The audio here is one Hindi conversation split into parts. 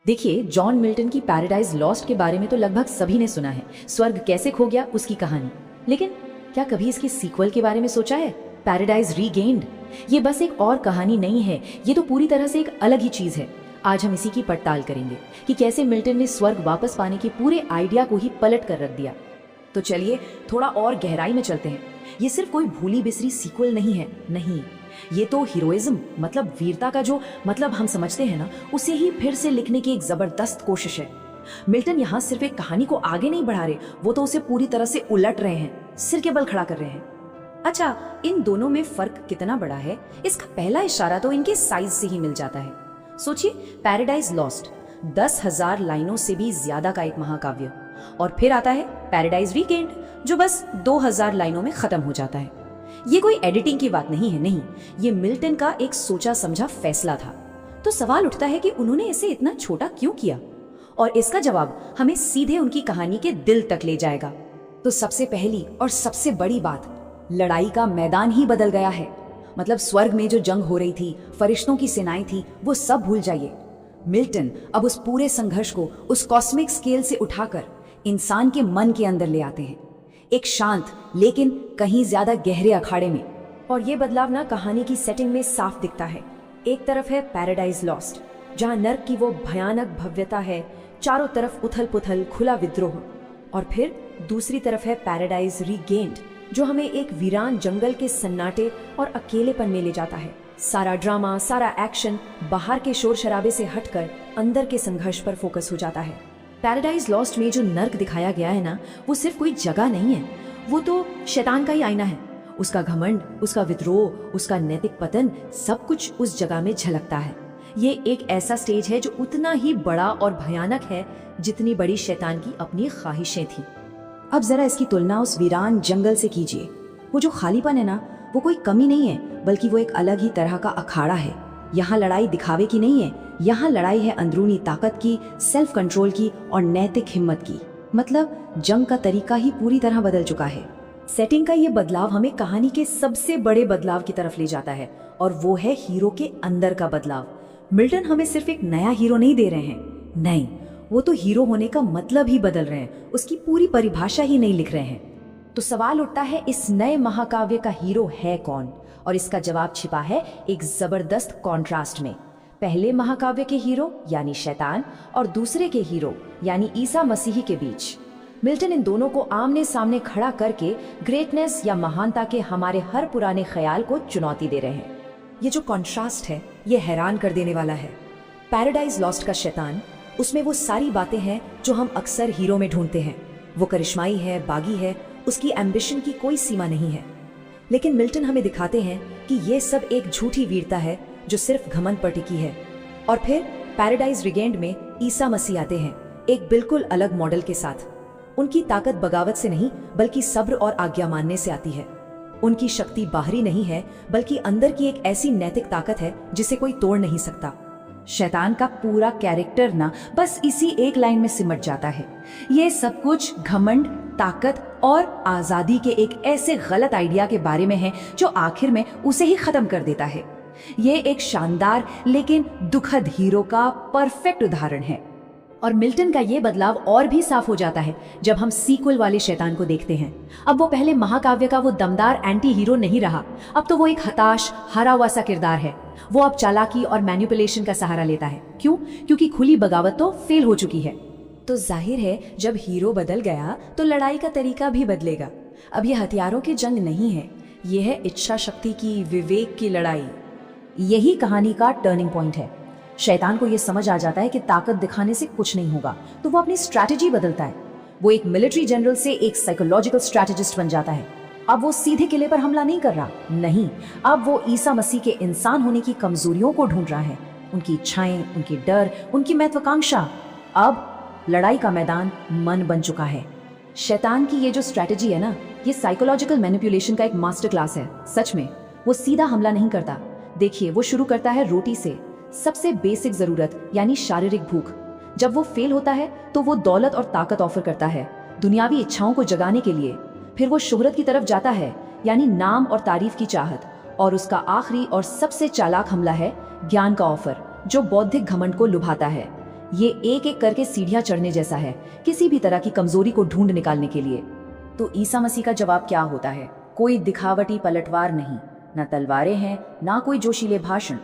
देखिए, जॉन मिल्टन की पैराडाइज लॉस्ट के बारे में तो लगभग सभी ने सुना है, स्वर्ग कैसे खो गया उसकी कहानी। लेकिन क्या कभी इसके सीक्वल के बारे में सोचा है, पैराडाइज रीगेन्ड? ये बस एक और कहानी नहीं है, ये तो पूरी तरह से एक अलग ही चीज है। आज हम इसी की पड़ताल करेंगे कि कैसे मिल्टन ने स्वर्ग वापस पाने के पूरे आइडिया को ही पलट कर रख दिया। तो चलिए थोड़ा और गहराई में चलते हैं। ये सिर्फ कोई भूली बिसरी सीक्वल नहीं है, नहीं, ये तो हीरोइज्म मतलब वीरता का जो मतलब हम समझते हैं ना, उसे ही फिर से लिखने की एक जबरदस्त कोशिश है। मिल्टन यहाँ सिर्फ एक कहानी को आगे नहीं बढ़ा रहे, वो तो उसे पूरी तरह से उलट रहे हैं, सिर के बल खड़ा कर रहे हैं। अच्छा, इन दोनों में फर्क कितना बड़ा है, इसका पहला इशारा तो इनके साइज से ही मिल जाता है। सोचिए, पैराडाइज लॉस्ट 10,000 लाइनों से भी ज्यादा का एक महाकाव्य, और फिर आता है पैराडाइज रीगेन्ड जो बस 2,000 लाइनों में खत्म हो जाता है। ये कोई एडिटिंग की बात नहीं है, नहीं, ये मिल्टन का एक सोचा समझा फैसला था। तो सवाल उठता है कि उन्होंने इसे इतना छोटा क्यों किया, और इसका जवाब हमें सीधे उनकी कहानी के दिल तक ले जाएगा। तो सबसे पहली और सबसे बड़ी बात, लड़ाई का मैदान ही बदल गया है। मतलब स्वर्ग में जो जंग हो रही थी, फरिश्तों की सेनाएं थी, वो सब भूल जाइए। मिल्टन अब उस पूरे संघर्ष को उस कॉस्मिक स्केल से उठाकर इंसान के मन के अंदर ले आते हैं, एक शांत लेकिन कहीं ज्यादा गहरे अखाड़े में। और ये बदलाव ना कहानी की सेटिंग में साफ दिखता है। एक तरफ है पैराडाइज लॉस्ट, जहाँ नर्क की वो भयानक भव्यता है, चारों तरफ उथल पुथल, खुला विद्रोह, और फिर दूसरी तरफ है पैराडाइज रीगेन्ड, जो हमें एक वीरान जंगल के सन्नाटे और अकेलेपन में ले जाता है। सारा ड्रामा, सारा एक्शन बाहर के शोर शराबे से हटकर अंदर के संघर्ष पर फोकस हो जाता है। पैराडाइज लॉस्ट में जो नर्क दिखाया गया है ना, वो सिर्फ कोई जगह नहीं है, वो तो शैतान का ही आईना है। उसका घमंड, उसका विद्रोह, उसका नैतिक पतन, सब कुछ उस जगह में झलकता है। ये एक ऐसा स्टेज है जो उतना ही बड़ा और भयानक है जितनी बड़ी शैतान की अपनी ख्वाहिशें थी। अब जरा इसकी तुलना उस वीरान जंगल से कीजिए। वो जो खालीपन है ना, वो कोई कमी नहीं है, बल्कि वो एक अलग ही तरह का अखाड़ा है। यहाँ लड़ाई दिखावे की नहीं है, यहाँ लड़ाई है अंदरूनी ताकत की, सेल्फ कंट्रोल की और नैतिक हिम्मत की। मतलब जंग का तरीका ही पूरी तरह बदल चुका है। सेटिंग का ये बदलाव हमें कहानी के सबसे बड़े बदलाव की तरफ ले जाता है, और वो है हीरो के अंदर का बदलाव। मिल्टन हमें सिर्फ एक नया हीरो नहीं दे रहे हैं, नहीं, वो तो हीरो होने का मतलब ही बदल रहे हैं, उसकी पूरी परिभाषा ही नहीं लिख रहे हैं। तो सवाल उठता है, इस नए महाकाव्य का हीरो है कौन? और इसका जवाब छिपा है एक जबरदस्त कॉन्ट्रास्ट में। पहले महाकाव्य के हीरो यानी शैतान और दूसरे के हीरो यानी ईसा मसीह के बीच। मिल्टन इन दोनों को आमने सामने खड़ा करके ग्रेटनेस या महानता के हमारे हर पुराने ख्याल को चुनौती दे रहे हैं। ये जो कॉन्ट्रास्ट है, ये हैरान कर देने वाला है। पैराडाइज लॉस्ट का शैतान, उसमें वो सारी बातें हैं जो हम अक्सर हीरो में ढूंढते हैं। वो करिश्माई है, बागी है, उसकी एम्बिशन की कोई सीमा नहीं है। लेकिन मिल्टन हमें दिखाते हैं कि ये सब एक झूठी वीरता है जो सिर्फ घमंड पर टिकी है। और फिर पैराडाइज रीगेन्ड में ईसा मसीह आते हैं, एक बिल्कुल अलग मॉडल के साथ। उनकी ताकत बगावत से नहीं, बल्कि सब्र और आज्ञा मानने से आती है। उनकी शक्ति बाहरी नहीं है, बल्कि अंदर की एक ऐसी नैतिक ताकत है जिसे कोई तोड़ नहीं सकता। शैतान का पूरा कैरेक्टर ना बस इसी एक लाइन में सिमट जाता है। ये सब कुछ घमंड, ताकत और आजादी के एक ऐसे गलत आइडिया के बारे में है जो आखिर में उसे ही खत्म कर देता है। ये एक शानदार लेकिन दुखद हीरो का परफेक्ट उदाहरण है। और मिल्टन का ये बदलाव और भी साफ हो जाता है जब हम सीक्वल वाले शैतान को देखते हैं। अब वो पहले महाकाव्य का वो दमदार एंटी हीरो नहीं रहा, अब तो वो एक हताश, हारा हुआ सा किरदार है। वो अब चालाकी और मैनिपुलेशन का सहारा लेता है। क्यों? क्योंकि खुली बगावत तो फेल हो चुकी है। तो जाहिर है, जब हीरो बदल गया तो लड़ाई का तरीका भी बदलेगा। अब ये हथियारों की जंग नहीं है, ये है इच्छा शक्ति की, विवेक की लड़ाई। यही कहानी का टर्निंग पॉइंट है। शैतान को यह समझ आ जाता है कि ताकत दिखाने से कुछ नहीं होगा, तो वो अपनी स्ट्रैटेजी बदलता है। वो एक मिलिट्री जनरल से एक साइकोलॉजिकल स्ट्रैटेजिस्ट बन जाता है। अब वो सीधे किले पर हमला नहीं कर रहा, नहीं, अब वो ईसा मसीह के इंसान होने की कमजोरियों को ढूंढ रहा है, उनकी इच्छाएं, उनकी डर, उनकी महत्वाकांक्षा। अब लड़ाई का मैदान मन बन चुका है। शैतान की ये जो स्ट्रैटेजी है ना, ये साइकोलॉजिकल मैनिपुलेशन का एक मास्टर क्लास है। सच में वो सीधा हमला नहीं करता। देखिए, वो शुरू करता है रोटी से, सबसे बेसिक जरूरत यानी शारीरिक भूख। जब वो फेल होता है तो वो दौलत और ताकत ऑफर करता है, दुनियावी इच्छाओं को जगाने के लिए। फिर वो शोहरत की तरफ जाता है, यानी नाम और तारीफ की चाहत। और उसका आखिरी और सबसे चालाक हमला है ज्ञान का ऑफर, जो बौद्धिक घमंड को लुभाता है। ये एक एक करके सीढ़ियां चढ़ने जैसा है, किसी भी तरह की कमजोरी को ढूंढ निकालने के लिए। तो ईसा मसीह का जवाब क्या होता है? कोई दिखावटी पलटवार नहीं, ना तलवारें हैं, ना कोई जोशीले भाषण।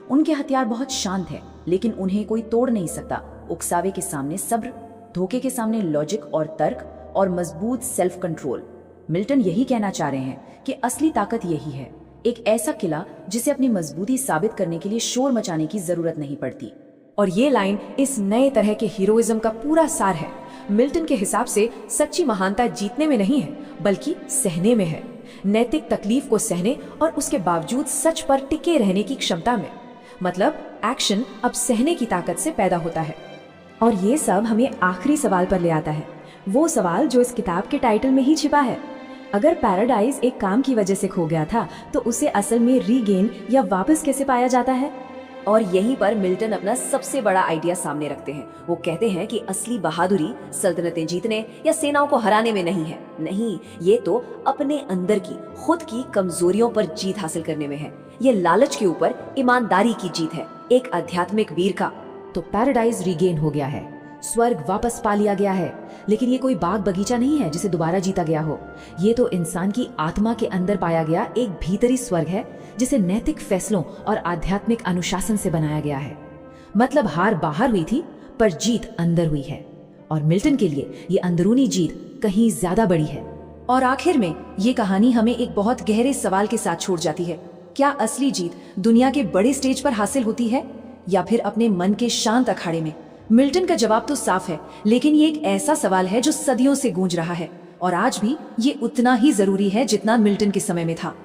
उनके हथियार बहुत शांत है, लेकिन उन्हें कोई तोड़ नहीं सकता। उकसावे के सामने सब्र, धोखे के सामने लॉजिक और तर्क, और मजबूत सेल्फ कंट्रोल। मिल्टन यही कहना चाह रहे हैं कि असली ताकत यही है, एक ऐसा किला जिसे अपनी मजबूती साबित करने के लिए शोर मचाने की जरूरत नहीं पड़ती। और ये लाइन इस नए तरह के हीरोइज्म का पूरा सार है। मिल्टन के हिसाब से सच्ची महानता जीतने में नहीं है, बल्कि सहने में है। नैतिक तकलीफ को सहने और उसके बावजूद सच पर टिके रहने की क्षमता में। मतलब एक्शन अब सहने की ताकत से पैदा होता है। और ये सब हमें आखिरी सवाल पर ले आता है, वो सवाल जो इस किताब के टाइटल में ही छिपा है। अगर पैराडाइज एक काम की वजह से खो गया था, तो उसे असल में रीगेन या वापस कैसे पाया जाता है? और यहीं पर मिल्टन अपना सबसे बड़ा आइडिया सामने रखते हैं। वो कहते हैं कि असली बहादुरी सल्तनतें जीतने या सेनाओं को हराने में नहीं है। नहीं, ये तो अपने अंदर की खुद की कमजोरियों पर जीत हासिल करने में है। ये लालच के ऊपर ईमानदारी की जीत है, एक आध्यात्मिक वीर का। तो पैराडाइज रीगेन हो गया है, स्वर्ग वापस पा लिया गया है। लेकिन ये कोई बाग बगीचा नहीं है जिसे दोबारा जीता गया हो। ये तो इंसान की आत्मा के अंदर पाया गया एक भीतरी स्वर्ग है, जिसे नैतिक फैसलों और आध्यात्मिक अनुशासन से बनाया गया है। मतलब हार बाहर हुई थी, पर जीत अंदर हुई है। और मिल्टन के लिए ये अंदरूनी जीत कहीं ज्यादा बड़ी है। और आखिर में ये कहानी हमें एक बहुत गहरे सवाल के साथ छोड़ जाती है। क्या असली जीत दुनिया के बड़े स्टेज पर हासिल होती है, या फिर अपने मन के शांत अखाड़े में? मिल्टन का जवाब तो साफ है, लेकिन ये एक ऐसा सवाल है जो सदियों से गूंज रहा है, और आज भी ये उतना ही जरूरी है जितना मिल्टन के समय में था।